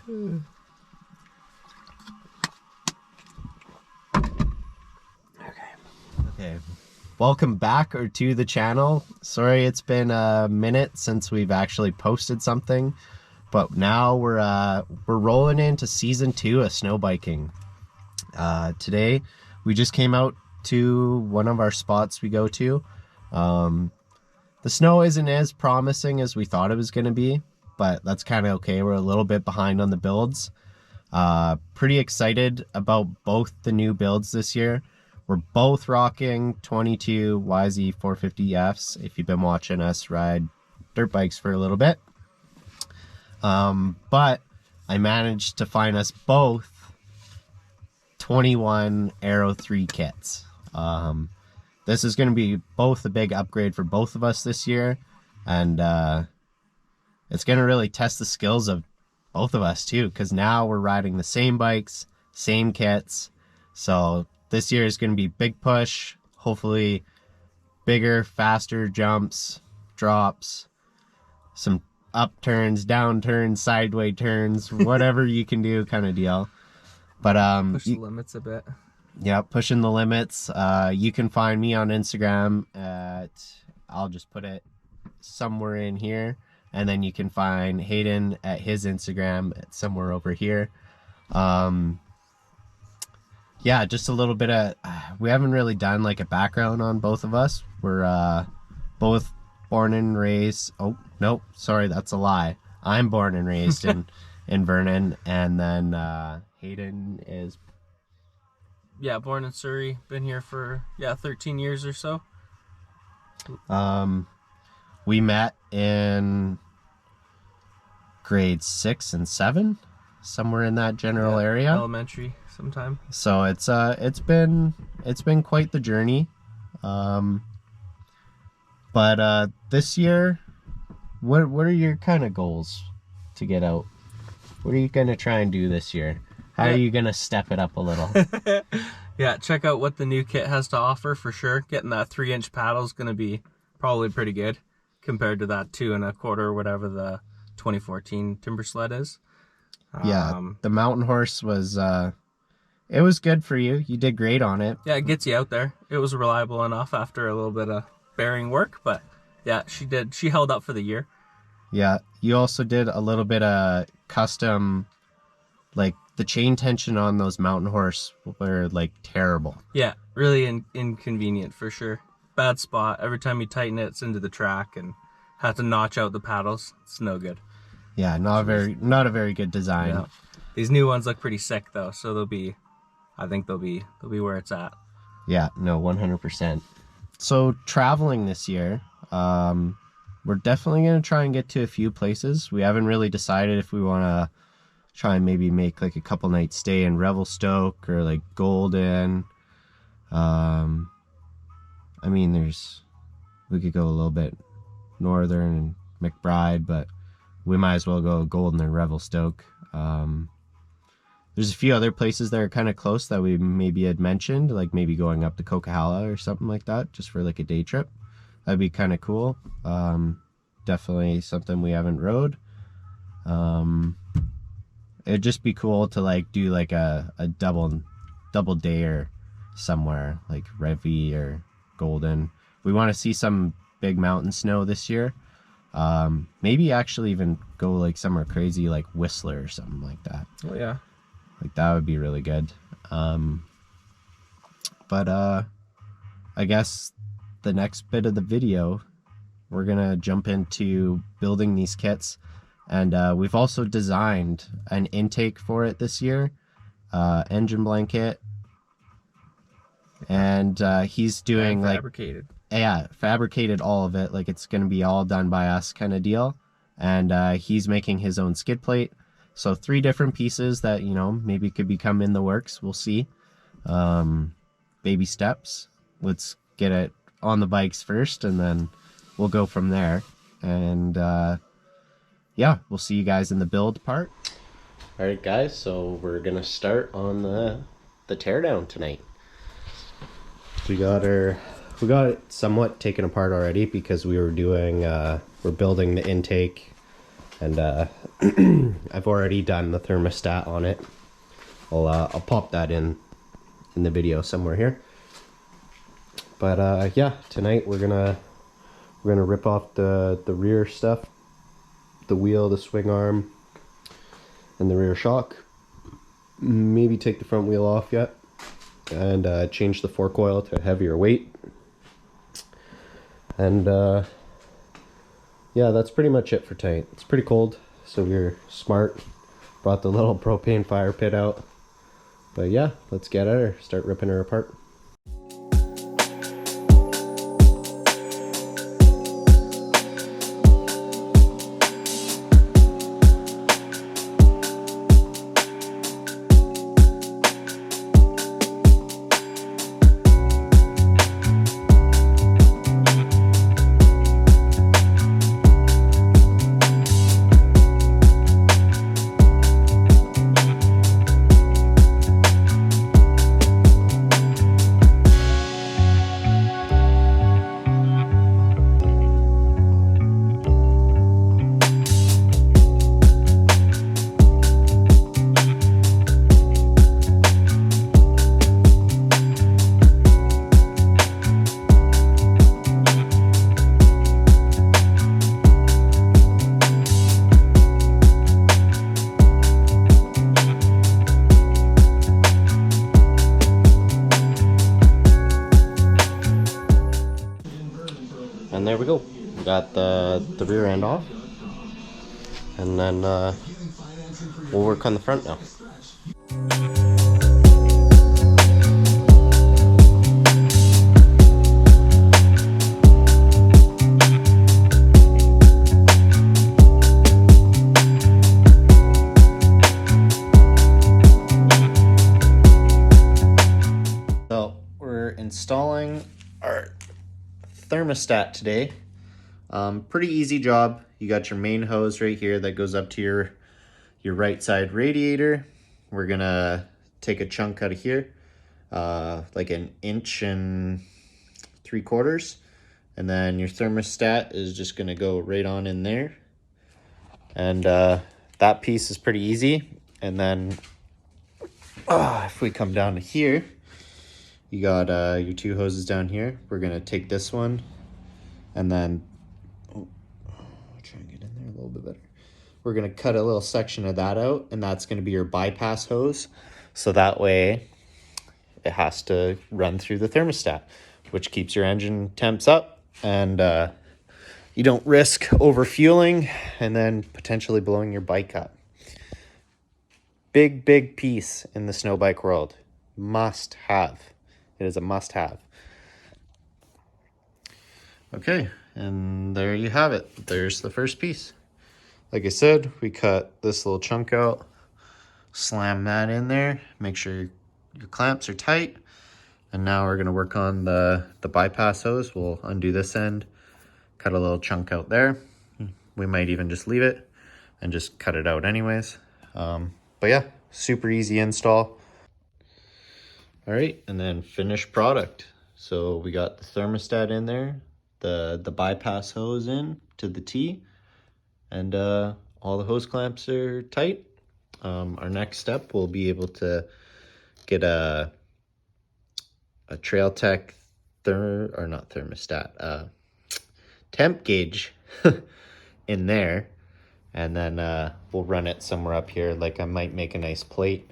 Okay. Welcome back to the channel. Sorry it's been a minute since we've actually posted something, but now we're rolling into season 2 of snow biking. Today we just came out to one of our spots we go to. The snow isn't as promising as we thought it was going to be, but that's kind of okay. We're a little bit behind on the builds. Pretty excited about both the new builds this year. We're both rocking 22 yz450Fs if you've been watching us ride dirt bikes for a little bit. But I managed to find us both 21 ARO3 kits. This is going to be both a big upgrade for both of us this year, and it's going to really test the skills of both of us too, because now we're riding the same bikes, same kits. So this year is going to be big push, hopefully bigger, faster jumps, drops, some upturns, downturns, sideways turns, whatever you can do kind of deal. But push the limits a bit. Yeah, pushing the limits. You can find me on Instagram at, I'll just put it somewhere in here, and then you can find Hayden at his Instagram at somewhere over here. Yeah, just a little bit of, we haven't really done like a background on both of us. We're both born and raised, oh, nope, sorry, that's a lie. I'm born and raised in Vernon, and then Hayden is... Yeah, born in Surrey, been here for, 13 years or so. We met in grade 6 and 7, somewhere in that general area. Elementary sometime. So it's been quite the journey. But this year, what are your kind of goals to get out? What are you gonna try and do this year? How are you gonna step it up a little? Yeah, check out what the new kit has to offer for sure. Getting that 3-inch paddle is gonna be probably pretty good compared to that 2 1/4 or whatever the 2014 Timber Sled is. Yeah, the Mountain Horse was it was good for you. You did great on it. Yeah, it gets you out there. It was reliable enough after a little bit of bearing work, but yeah, she held up for the year. Yeah, you also did a little bit of custom, like the chain tension on those Mountain Horse were like terrible. Yeah, really inconvenient for sure. Bad spot. Every time you tighten it, it's into the track and have to notch out the paddles. It's no good. Yeah, not a very good design. Yeah. These new ones look pretty sick though, so I think they'll be where it's at. Yeah, no, 100%. So traveling this year, we're definitely going to try and get to a few places. We haven't really decided if we want to try and maybe make like a couple nights stay in Revelstoke or like Golden. I mean, we could go a little bit northern and McBride, but we might as well go Golden and Revelstoke. There's a few other places that are kind of close that we maybe had mentioned, like maybe going up to Coquihalla or something like that, just for like a day trip. That'd be kind of cool. Definitely something we haven't rode. It'd just be cool to like do like a double dayer somewhere, like Revy or Golden. We want to see some big mountain snow this year. Maybe actually even go like somewhere crazy like Whistler or something like that. Oh yeah. Like that would be really good. But I guess the next bit of the video, we're gonna jump into building these kits, and we've also designed an intake for it this year, engine blanket, and he's doing like fabricated. Yeah, fabricated all of it, like it's gonna be all done by us kind of deal, and he's making his own skid plate. So 3 different pieces that, you know, maybe could become in the works. We'll see. Baby steps. Let's get it on the bikes first, and then we'll go from there. And yeah, we'll see you guys in the build part. All right, guys. So we're gonna start on the teardown tonight. We got it somewhat taken apart already because we were doing we're building the intake And I've already done the thermostat on it. I'll pop that in the video somewhere here. But yeah, tonight we're gonna rip off the rear stuff, the wheel, the swing arm, and the rear shock. Maybe take the front wheel off yet, and change the fork oil to a heavier weight. And yeah, that's pretty much it for tonight. It's pretty cold, so we're smart. Brought the little propane fire pit out. But yeah, let's get at her, start ripping her apart. And there we go. We got the rear end off, and then we'll work on the front now. So we're installing our thermostat today. Pretty easy job. You got your main hose right here that goes up to your right side radiator. We're gonna take a chunk out of here, like 1 3/4 inches, and then your thermostat is just gonna go right on in there. And that piece is pretty easy. And then if we come down to here, you got your 2 hoses down here. We're gonna take this one, and then I'll try and get in there a little bit better. We're gonna cut a little section of that out, and that's gonna be your bypass hose. So that way it has to run through the thermostat, which keeps your engine temps up, and you don't risk overfueling and then potentially blowing your bike up. Big piece in the snow bike world. Must have. It is a must have. Okay, and there you have it. There's the first piece. Like I said, we cut this little chunk out, slam that in there, make sure your clamps are tight. And now we're gonna work on the bypass hose. We'll undo this end, cut a little chunk out there. We might even just leave it and just cut it out anyways. But yeah, super easy install. All right, and then finished product. So we got the thermostat in there, the bypass hose in to the T, and all the hose clamps are tight. Our next step will be able to get a Trail Tech temp gauge in there, and then we'll run it somewhere up here. Like I might make a nice plate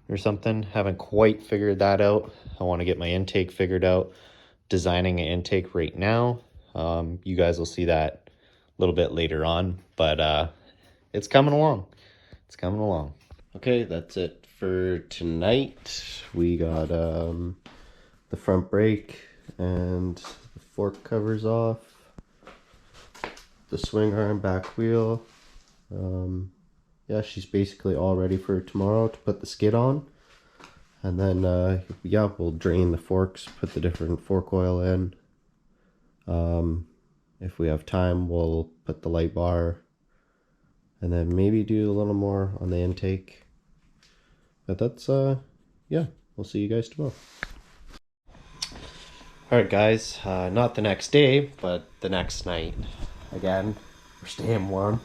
or something. Haven't quite figured that out. I want to get my intake figured out. Designing an intake right now. You guys will see that a little bit later on, but it's coming along. It's coming along. Okay, that's it for tonight. We got the front brake and the fork covers off, the swing arm, back wheel. Yeah, she's basically all ready for tomorrow to put the skid on. And then, yeah, we'll drain the forks, put the different fork oil in. If we have time, we'll put the light bar, and then maybe do a little more on the intake. But that's, yeah, we'll see you guys tomorrow. Alright guys, not the next day, but the next night. Again, we're staying warm.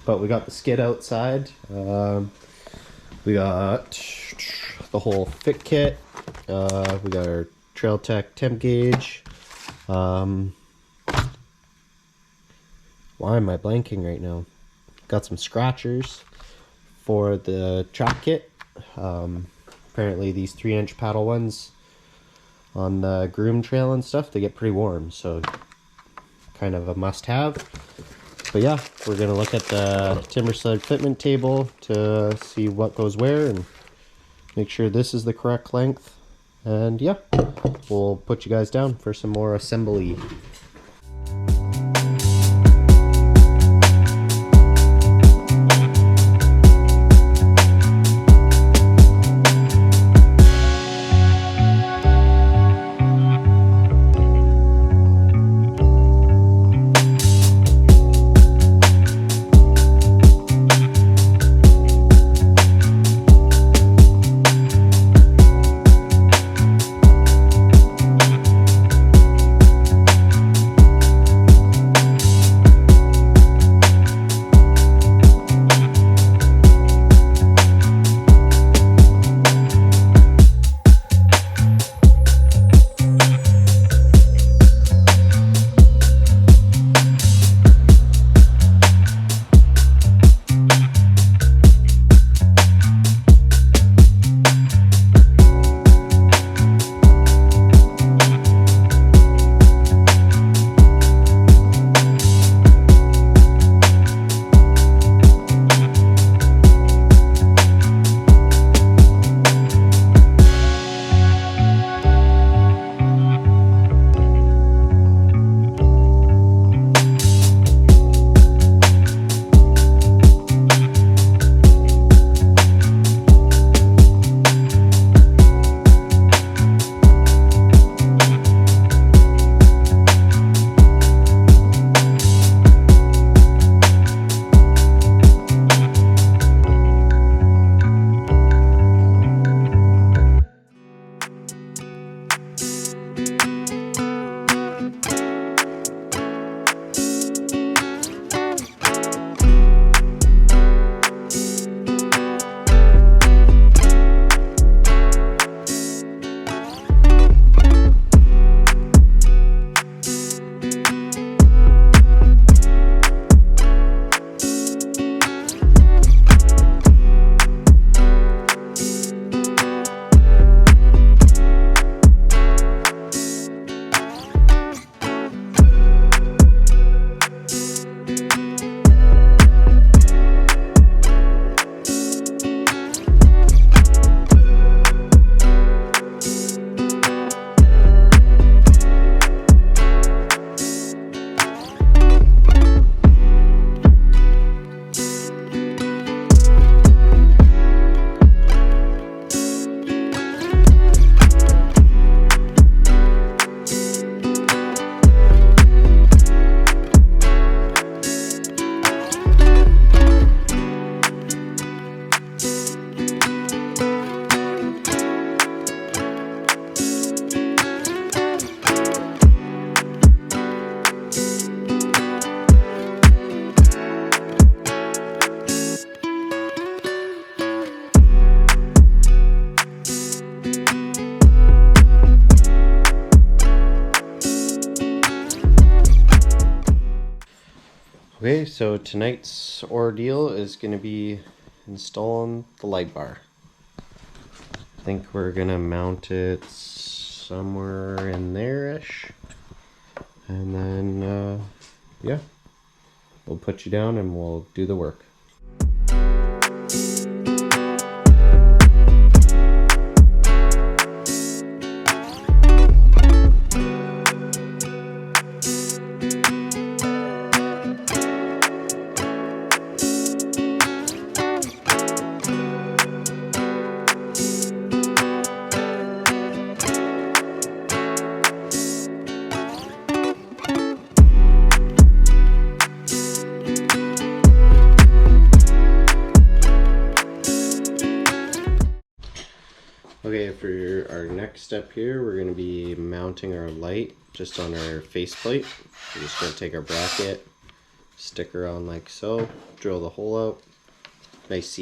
but we got the skid outside. We got the whole fit kit. We got our Trail Tech temp gauge. Why am I blanking right now? Got some scratchers for the track kit. Apparently these 3-inch paddle ones on the groom trail and stuff, they get pretty warm, so kind of a must-have. But yeah, we're gonna look at the timber sled fitment table to see what goes where and make sure this is the correct length. And yeah, we'll put you guys down for some more assembly. Okay, so tonight's ordeal is going to be installing the light bar. I think we're going to mount it somewhere in there-ish. And then, yeah, we'll put you down and we'll do the work. Okay, for our next step here, we're going to be mounting our light just on our faceplate. We're just going to take our bracket, sticker on like so, drill the hole out. Nice,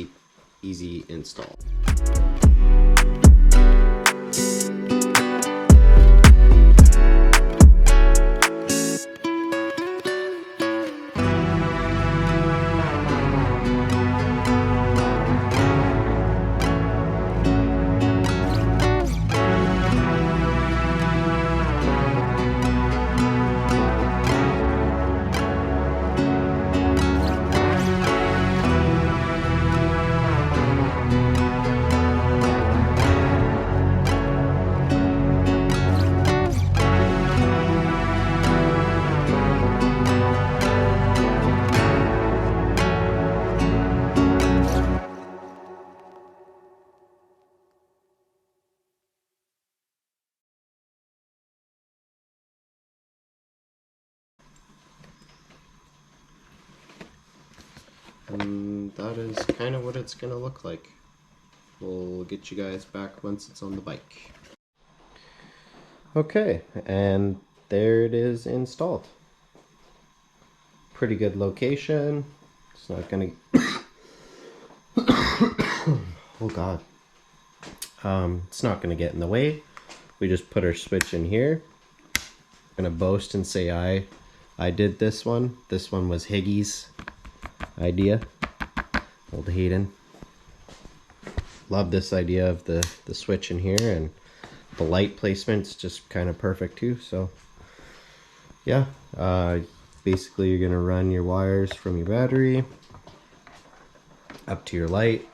easy install. And that is kind of what it's gonna look like. We'll get you guys back once it's on the bike. Okay, and there it is installed. Pretty good location. It's not gonna oh god. It's not gonna get in the way. We just put our switch in here. I'm gonna boast and say I did this one. This one was Higgy's idea. Old Hayden. Love this idea of the switch in here, and the light placement's just kind of perfect too. So yeah, basically you're gonna run your wires from your battery up to your light.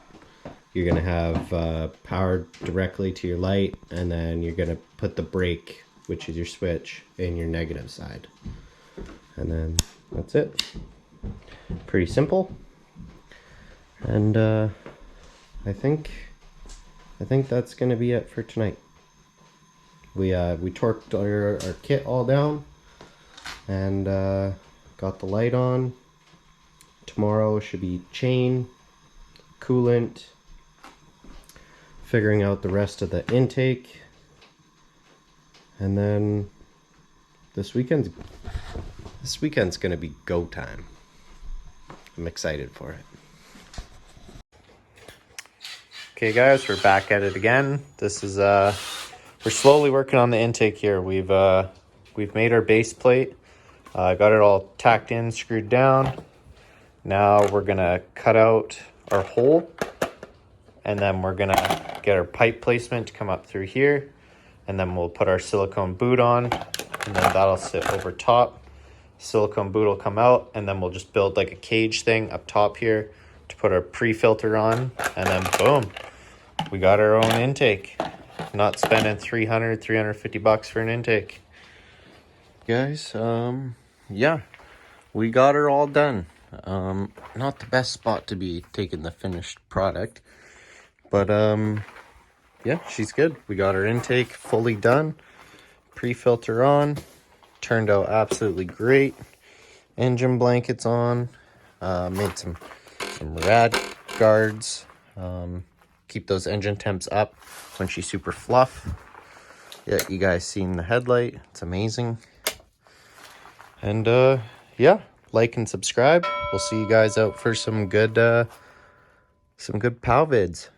You're gonna have power directly to your light, and then you're gonna put the brake, which is your switch, in your negative side, and then that's it. Pretty simple. And I think that's gonna be it for tonight. We torqued our kit all down, and got the light on. Tomorrow should be chain, coolant, figuring out the rest of the intake, and then this weekend's gonna be go time. I'm excited for it. Okay guys, we're back at it again. This is we're slowly working on the intake here. We've made our base plate, got it all tacked in, screwed down. Now we're gonna cut out our hole, and then we're gonna get our pipe placement to come up through here, and then we'll put our silicone boot on, and then that'll sit over top. Silicone boot will come out, and then we'll just build like a cage thing up top here to put our pre-filter on, and then boom, we got our own intake. Not spending $350 for an intake. Guys, yeah, we got her all done. Not the best spot to be taking the finished product, but yeah, she's good. We got her intake fully done, pre-filter on, turned out absolutely great. Engine blankets on, made some rad guards, keep those engine temps up when she's super fluff. Yeah, you guys seen the headlight, it's amazing. And yeah, like and subscribe. We'll see you guys out for some good POW vids.